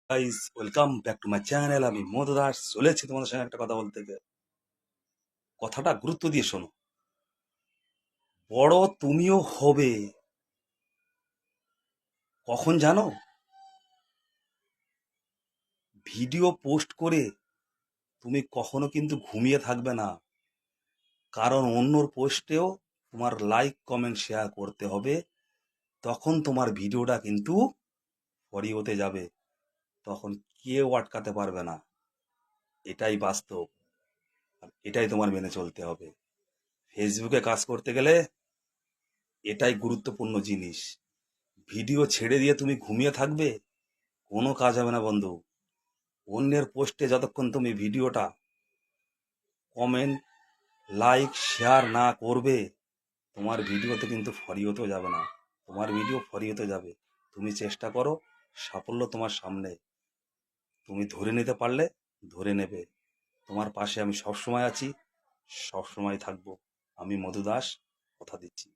Guys, welcome back to my channel. আমি মধু দাস চলেছি তোমাদের সঙ্গে একটা কথা বলতে। কথাটা গুরুত্ব দিয়ে শোনো। বড় তুমিও হবে কখন জানো? ভিডিও পোস্ট করে তুমি কখনো কিন্তু ঘুমিয়ে থাকবে না। কারণ অন্যর পোস্টেও তোমার লাইক কমেন্ট শেয়ার করতে হবে। তখন তোমার ভিডিওটা কিন্তু হতে যাবে। তখন কেউ আটকাতে পারবে না। এটাই বাস্তব, আর এটাই তোমার মেনে চলতে হবে। ফেসবুকে কাজ করতে গেলে এটাই গুরুত্বপূর্ণ জিনিস। ভিডিও ছেড়ে দিয়ে তুমি ঘুমিয়ে থাকবে, কোনো কাজ হবে না বন্ধু। অন্যের পোস্টে যতক্ষণ তুমি ভিডিওটা কমেন্ট লাইক শেয়ার না করবে, তোমার ভিডিওতে কিন্তু ফরিওতেও যাবে না। তোমার ভিডিও ফরিওতে যাবে। তুমি চেষ্টা করো, সাফল্য তোমার সামনে। তুমি ধরে নিতে পারলে ধরে নেবে। তোমার পাশে আমি সবসময় আছি, সবসময় থাকবো। আমি মধু দাস কথা দিচ্ছি।